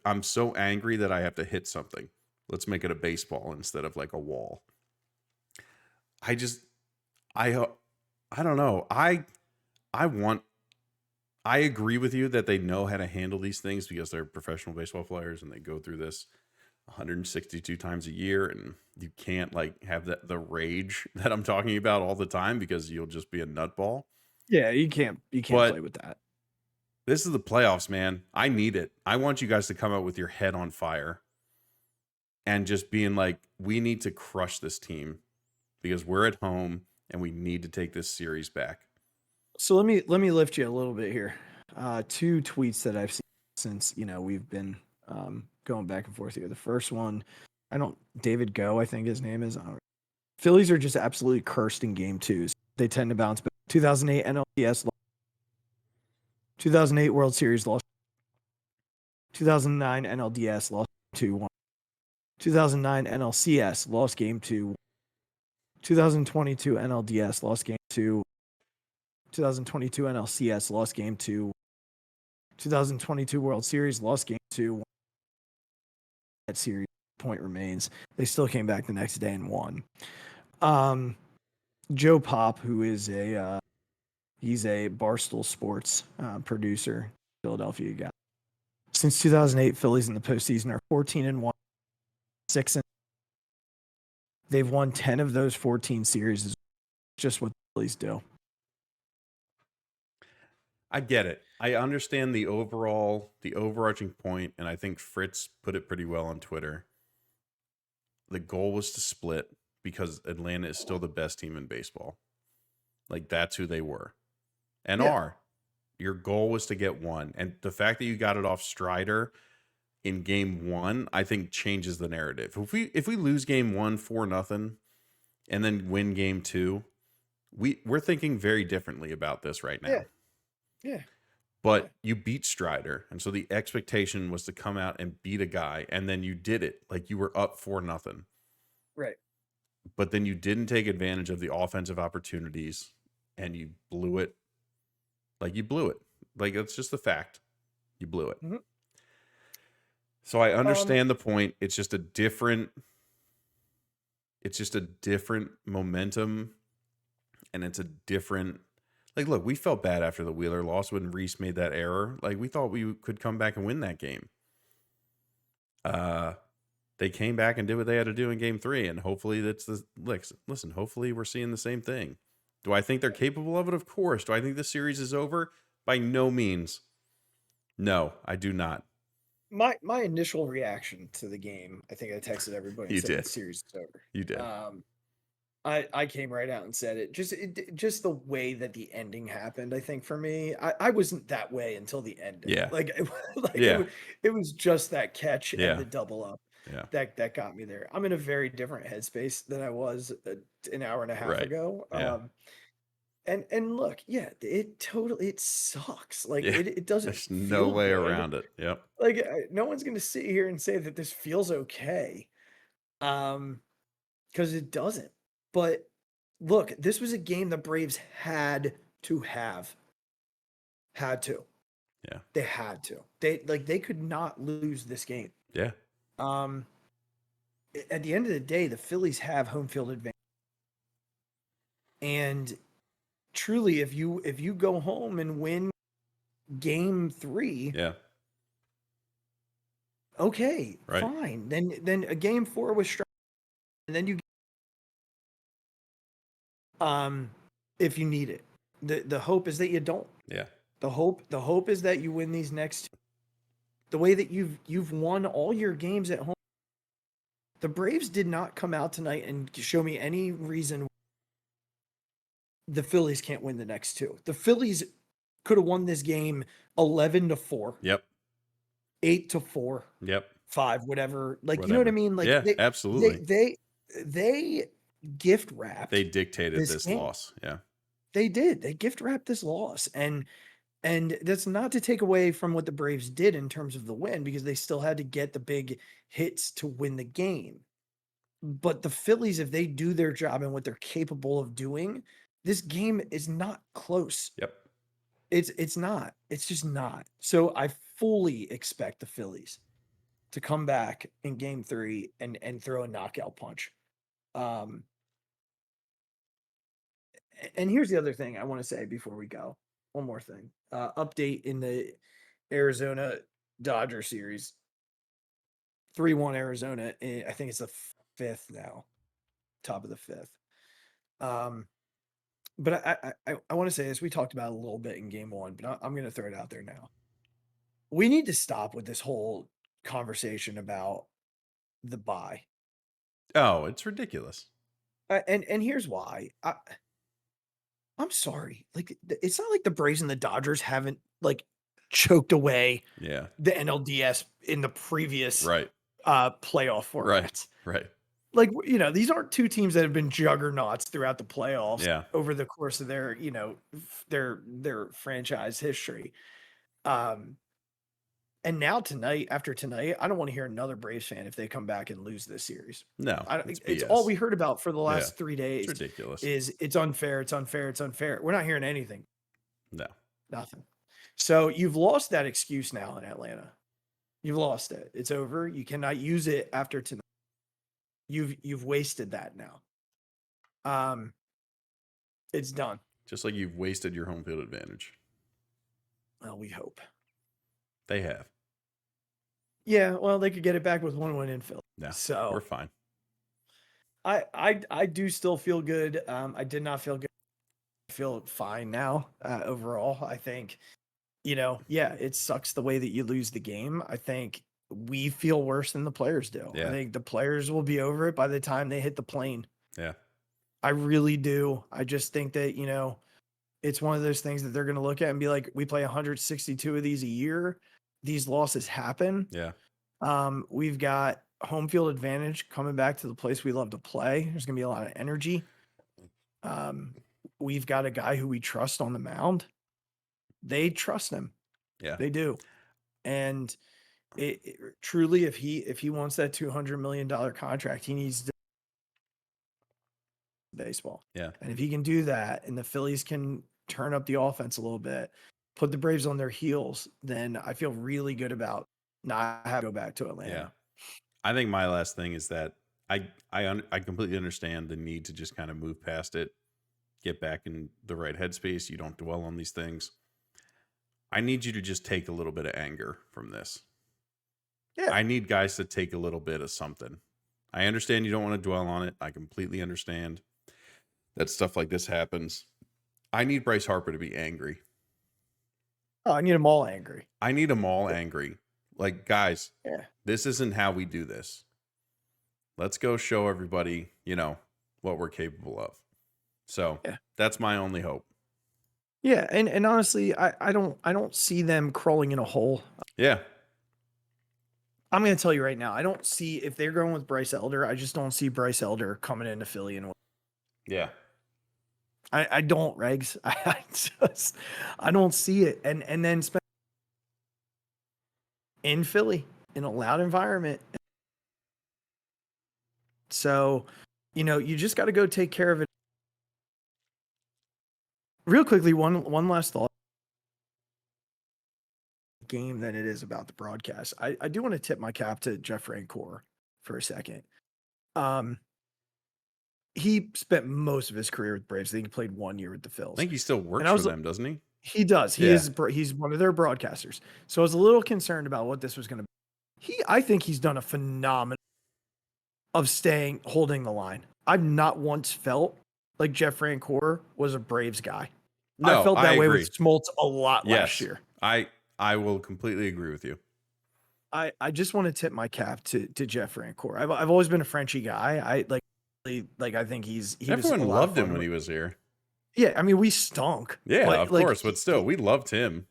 I'm so angry that I have to hit something. Let's make it a baseball instead of like a wall. I don't know. I agree with you that they know how to handle these things because they're professional baseball players and they go through this. 162 times a year, and you can't like have the rage that I'm talking about all the time because you'll just be a nutball. Yeah, you can't But play with that. this is the playoffs, man. I need it. I want you guys to come out with your head on fire and just being like, we need to crush this team because we're at home and we need to take this series back. So let me lift you a little bit here. 2 tweets that I've seen since, we've been going back and forth here. The first one, David Go, I think his name is. Phillies are just absolutely cursed in game 2s. They tend to bounce back. 2008 NLDS, 2008 World Series lost. 2009 NLDS lost 2-1. 2009 NLCS lost game 2. 2022 NLDS lost game 2. 2022 NLCS lost game 2. 2022 World Series lost game 2. That series point remains. They still came back the next day and won. Joe Pop, who is he's a Barstool Sports producer, Philadelphia guy. Since 2008, Phillies in the postseason are 14-1, 6. They've won 10 of those 14 series. Is just what the Phillies do. I get it. I understand the overarching point, and I think Fritz put it pretty well on Twitter. The goal was to split because Atlanta is still the best team in baseball. Like, that's who they were and are. Your goal was to get one. And the fact that you got it off Strider in game 1, I think changes the narrative. If we lose game 1 4-0 and then win game 2, we're thinking very differently about this right now. Yeah. But you beat Strider, and so the expectation was to come out and beat a guy, and then you did it. Like, you were up 4-0. Right. But then you didn't take advantage of the offensive opportunities, and you blew it. Like, you blew it. Like, it's just the fact. You blew it. Mm-hmm. So I understand the point. It's just a different momentum, and it's a different. Like, look, we felt bad after the Wheeler loss when Reese made that error. Like, we thought we could come back and win that game. They came back and did what they had to do in game 3, and hopefully that's listen, hopefully we're seeing the same thing. Do I think they're capable of it? Of course. Do I think the series is over? By no means. No, I do not. My initial reaction to the game, I think I texted everybody and said the series is over. You did. I came right out and said it. Just the way that the ending happened, I think for me, I wasn't that way until the ending. Yeah. It was just that catch Yeah. and the double up. Yeah. That got me there. I'm in a very different headspace than I was an hour and a half ago. Yeah. And look, it sucks. Like it doesn't. There's no way good. around it. Yep. Like no one's gonna sit here and say that this feels okay, because it doesn't. But look, this was a game the Braves had to have. Had to. Yeah. They had to. They could not lose this game. Yeah. At the end of the day, the Phillies have home field advantage. And truly, if you go home and win game 3, yeah. Okay, right. Fine. Then a game 4 was strong, and then you if you need it. The hope is that you don't. Yeah. The hope is that you win these next 2. The way that you've won all your games at home. The Braves did not come out tonight and show me any reason the Phillies can't win the next 2. The Phillies could have won this game 11-4. Yep. 8-4. Yep. 5, whatever. Like, you know what I mean? Like, yeah, absolutely. They gift wrapped. They dictated this loss. Yeah. They did. They gift wrapped this loss. And that's not to take away from what the Braves did in terms of the win, because they still had to get the big hits to win the game. But the Phillies, if they do their job and what they're capable of doing, this game is not close. Yep. It's not. It's just not. So I fully expect the Phillies to come back in game 3 and throw a knockout punch. And here's the other thing I want to say before we go. One more thing. Update in the Arizona Dodger series. 3-1 Arizona. I think it's the 5th now, top of the 5th. But I want to say this. We talked about it a little bit in game 1, but I'm going to throw it out there now. We need to stop with this whole conversation about the bye. Oh, it's ridiculous. And here's why. I'm sorry. Like, it's not like the Braves and the Dodgers haven't like choked away Yeah. the NLDS in the previous Right. playoff formats. Right. Like, you know, these aren't two teams that have been juggernauts throughout the playoffs Yeah. over the course of their, you know, their franchise history. And now tonight, after tonight, I don't want to hear another Braves fan if they come back and lose this series. No, It's all we heard about for the last 3 days. It's ridiculous. Is it's unfair, it's unfair, it's unfair. We're not hearing anything. No. Nothing. So you've lost that excuse now in Atlanta. You've lost it. It's over. You cannot use it after tonight. You've wasted that now. It's done. Just like you've wasted your home field advantage. Well, we hope. They have. Yeah, well, they could get it back with 1 win in Philly. No, so we're fine. I do still feel good. I did not feel good. I feel fine now. Overall, I think, you know, yeah, it sucks the way that you lose the game. I think we feel worse than the players do. Yeah. I think the players will be over it by the time they hit the plane. Yeah. I really do. I just think that, you know, it's one of those things that they're going to look at and be like, we play 162 of these a year. These losses happen. Yeah. We've got home field advantage coming back to the place we love to play. There's going to be a lot of energy. We've got a guy who we trust on the mound. They trust him. Yeah. They do. And it truly, if he wants that $200 million contract, he needs to baseball. Yeah. And if he can do that and the Phillies can turn up the offense a little bit, put the Braves on their heels, then I feel really good about not having to go back to Atlanta. Yeah. I think my last thing is that I completely understand the need to just kind of move past it, get back in the right headspace. You don't dwell on these things. I need you to just take a little bit of anger from this. Yeah. I need guys to take a little bit of something. I understand you don't want to dwell on it. I completely understand that stuff like this happens. I need Bryce Harper to be angry. Oh, I need them all angry. I need them all angry. Like, guys, Yeah. This isn't how we do this. Let's go show everybody, you know, what we're capable of. So that's my only hope. Yeah, and honestly, I don't see them crawling in a hole. Yeah. I'm going to tell you right now, I don't see, if they're going with Bryce Elder, I just don't see Bryce Elder coming into Philly and Yeah. I don't, Regs. I don't see it. And then spend in Philly in a loud environment. So, you know, you just got to go take care of it. Real quickly, one last thought. Game than it is about the broadcast. I do want to tip my cap to Jeff Rancourt for a second. He spent most of his career with Braves. I think he played 1 year with the Phils. I think he still works for them, doesn't he? He does. He's one of their broadcasters. So I was a little concerned about what this was going to be. I think he's done a phenomenal of holding the line. I've not once felt like Jeff Rancourt was a Braves guy. No, I felt that way agree. with Smoltz a lot last year. I will completely agree with you. I just want to tip my cap to Jeff Rancourt. I've always been a Frenchie guy. I think everyone loved him when he was here. Yeah, I mean, we stunk. Yeah, of course, but still, we loved him.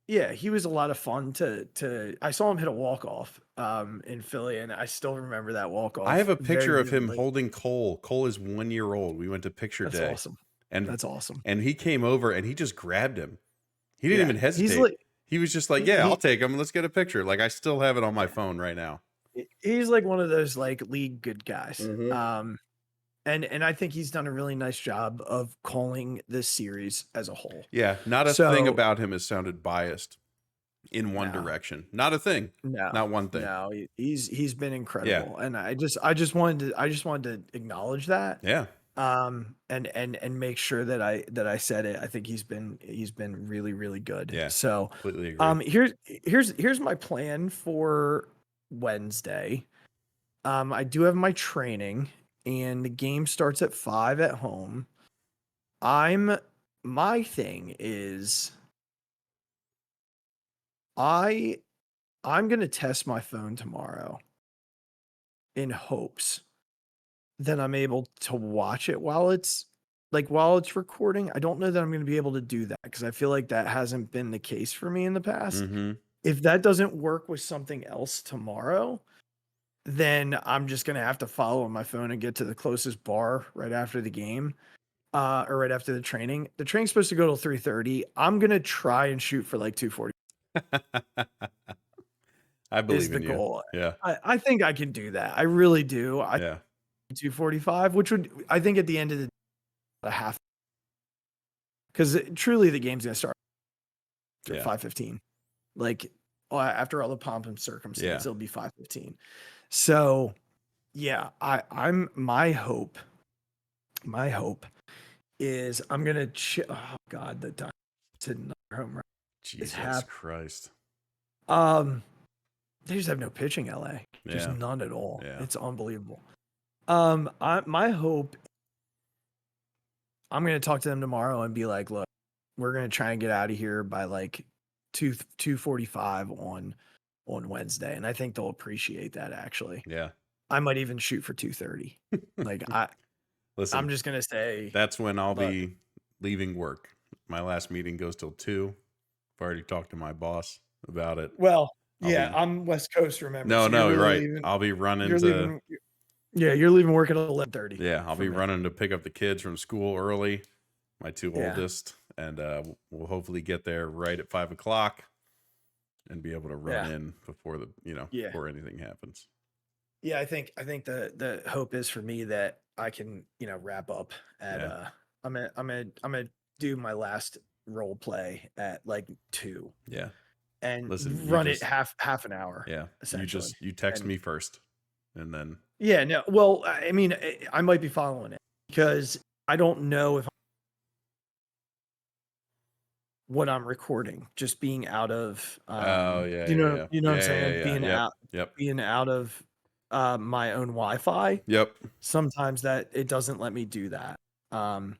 Yeah, he was a lot of fun to I saw him hit a walk-off in Philly, and I still remember that walk-off. I have a picture of him holding Cole. Cole is 1 year old. We went to picture day. That's awesome. And that's awesome. And he came over and he just grabbed him. He didn't even hesitate. He was just like, I'll take him. Let's get a picture. Like, I still have it on my phone right now. He's like one of those like league good guys. Mm-hmm. And I think he's done a really nice job of calling this series as a whole. Yeah, not a thing about him has sounded biased in one direction. Not a thing. No, not one thing. No, he's been incredible. Yeah. And I just wanted to acknowledge that. Yeah. And make sure that I said it. I think he's been really, really good. Yeah. So completely agree. Here's my plan for Wednesday. I do have my training, and the game starts at 5 at home. My thing is I'm gonna test my phone tomorrow in hopes that I'm able to watch it while it's recording. I don't know that I'm gonna be able to do that because I feel like that hasn't been the case for me in the past. Mm-hmm. If that doesn't work with something else tomorrow, then I'm just gonna have to follow on my phone and get to the closest bar right after the game, or right after the training. The training's supposed to go till 3:30. I'm gonna try and shoot for like 2:40 I is believe the in you. goal. Yeah. I think I can do that. I really do. I Yeah. 2:45, which would I think at the end of the a half, because truly the game's gonna start at Yeah. 5:15. Like after all the pomp and circumstance, Yeah. it'll be 5:15. So yeah, I'm my hope is I'm gonna oh god, the Dodgers hit another home run. Jesus Christ. They just have no pitching, LA. Just Yeah. none at all. Yeah. It's unbelievable. My hope, I'm gonna talk to them tomorrow and be like, look, we're gonna try and get out of here by like 2:45 on Wednesday, and I think they'll appreciate that. Actually, Yeah. I might even shoot for 2:30. Like Listen, I'm just gonna say that's when I'll look, be leaving work. My last meeting goes till 2. I've already talked to my boss about it. well, I'll yeah, be- I'm West Coast, remember? No, so no, you're you're really right. leaving- I'll be running You're to leaving. Yeah, you're leaving work at 11:30. Yeah, I'll be running to pick up the kids from school early, my 2 Yeah. oldest, and we'll hopefully get there right at 5 o'clock and be able to run in before before anything happens. Yeah, I think the hope is for me that I can, wrap up at I'm gonna do my last role play at like 2. Yeah. And Listen, run it half an hour. Yeah. Essentially. You text me first and then Yeah, no. Well, I mean, I might be following it because I don't know if what I'm recording, just being out of you know what I'm saying? Being out of my own Wi-Fi. Yep. Sometimes that it doesn't let me do that. I'm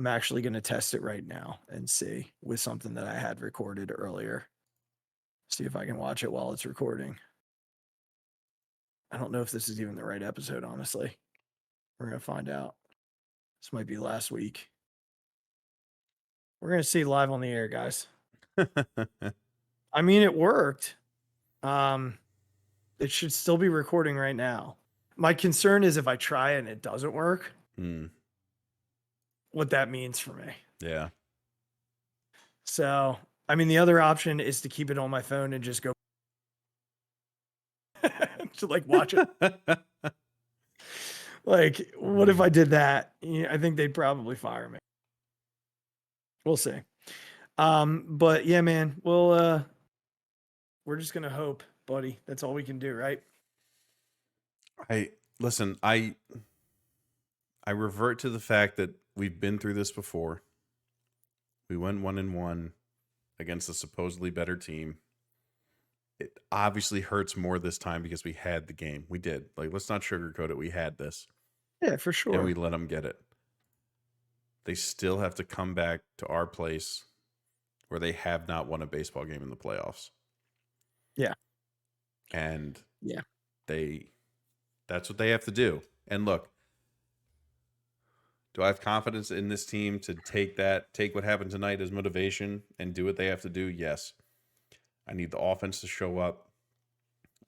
actually going to test it right now and see with something that I had recorded earlier. See if I can watch it while it's recording. I don't know if this is even the right episode, honestly. We're going to find out. This might be last week. We're going to see live on the air, guys. I mean, it worked. It should still be recording right now. My concern is if I try and it doesn't work, what that means for me. Yeah. So, I mean, the other option is to keep it on my phone and just go to like watch it. Like, what if I did that? I think they'd probably fire me. We'll see. But yeah, man, we're just gonna hope, buddy. That's all we can do, right? I revert to the fact that we've been through this before. We went 1-1 against a supposedly better team. It obviously hurts more this time because we had the game. We did. Like, let's not sugarcoat it. We had this. Yeah, for sure. And we let them get it. They still have to come back to our place where they have not won a baseball game in the playoffs. Yeah. And yeah, that's what they have to do. And look, do I have confidence in this team to take what happened tonight as motivation and do what they have to do? Yes. I need the offense to show up.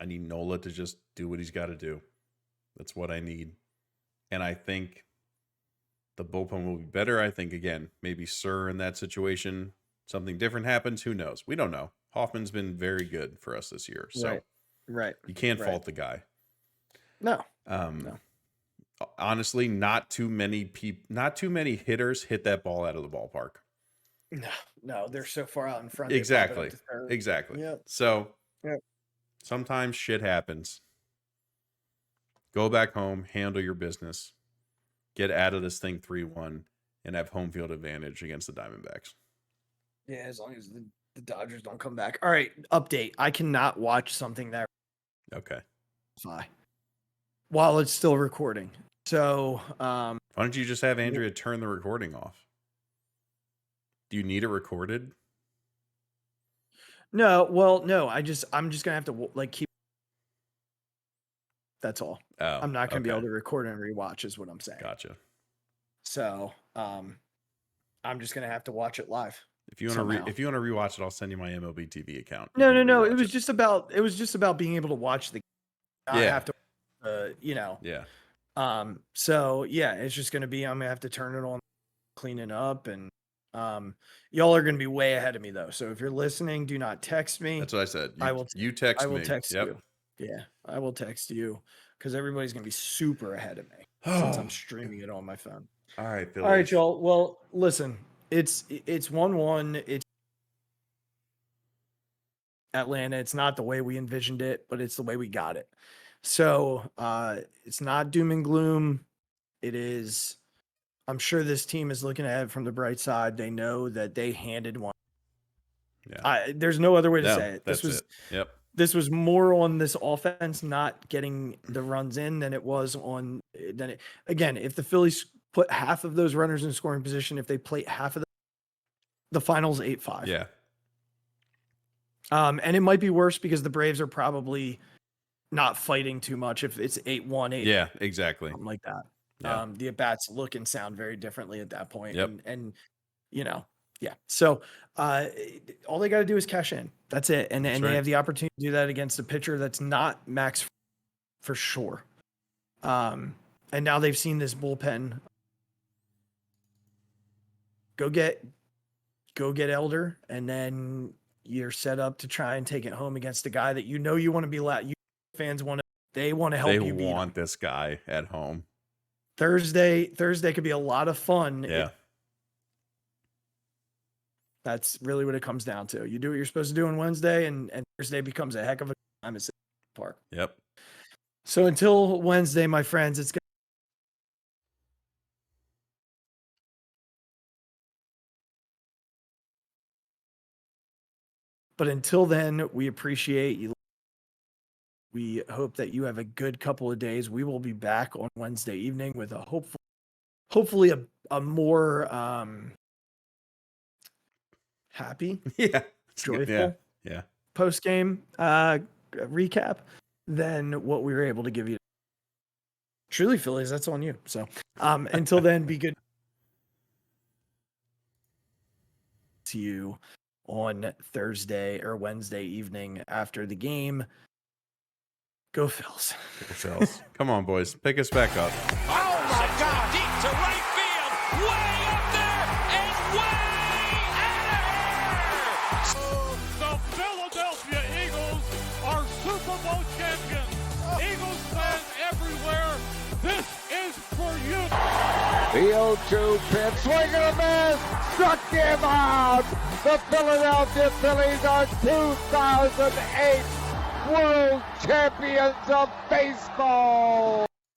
I need Nola to just do what he's got to do. That's what I need. And I think the bullpen will be better. I think, again, maybe Sir in that situation, something different happens. Who knows? We don't know. Hoffman's been very good for us this year. So right. You can't fault the guy. No. No. Honestly, not too many hitters hit that ball out of the ballpark. No, they're so far out in front. Exactly. Yep. So sometimes shit happens. Go back home, handle your business, get out of this thing 3-1, and have home field advantage against the Diamondbacks. Yeah, as long as the Dodgers don't come back. All right, update. I cannot watch something that Okay. While it's still recording. So, why don't you just have Andrea turn the recording off? Do you need it recorded? no, I'm just gonna have to like keep. That's all. Oh, I'm not gonna be okay. able to record and rewatch, is what I'm saying. Gotcha. So, I'm just gonna have to watch it live. If you want to rewatch it, I'll send you my MLB TV account. No. It was just about being able to watch the. I have to, Yeah. So yeah, it's just gonna be. I'm gonna have to turn it on, clean it up, and y'all are gonna be way ahead of me though. So if you're listening, do not text me. That's what I said. You text me. I will text you. Yeah, I will text you because everybody's gonna be super ahead of me since I'm streaming it on my phone. All right, Phillies. All right, y'all. Well, listen, it's 1-1. It's Atlanta. It's not the way we envisioned it, but it's the way we got it. So it's not doom and gloom. It is. I'm sure this team is looking at it from the bright side. They know that they handed one. Yeah. There's no other way to say it. That's it. Yep. This was more on this offense not getting the runs in than it was on. Again, if the Phillies put half of those runners in scoring position, if they plate half of the finals 8-5. Yeah. And it might be worse because the Braves are probably not fighting too much if it's 8-1, 8. Yeah, exactly. Something like that. Yeah. The at-bats look and sound very differently at that point. Yep. And yeah. So all they got to do is cash in. That's it. And That's they right. have the opportunity to do that against a pitcher that's not Max for sure. And now they've seen this bullpen. Go get Elder, and then you're set up to try and take it home against a guy that you want to be you fans want to. They want to help you beat him. They want this guy at home. Thursday could be a lot of fun. Yeah. That's really what it comes down to. You do what you're supposed to do on Wednesday, and Thursday becomes a heck of a time at City Park. Yep. So until Wednesday, my friends, it's good. But until then, we appreciate you. We hope that you have a good couple of days. We will be back on Wednesday evening with a hopefully a more happy, joyful, post game recap than what we were able to give you. Truly, Phillies, that's on you. So until then, be good to you on Thursday or Wednesday evening after the game. Go Phils. Go Phils. Come on, boys. Pick us back up. Oh, my God. Deep to right field. Way up there and way out of here. The Philadelphia Eagles are Super Bowl champions. Eagles fans everywhere, this is for you. The 0-2 pitch, swing and a miss, struck him out. The Philadelphia Phillies are 2008 World Champions of Baseball.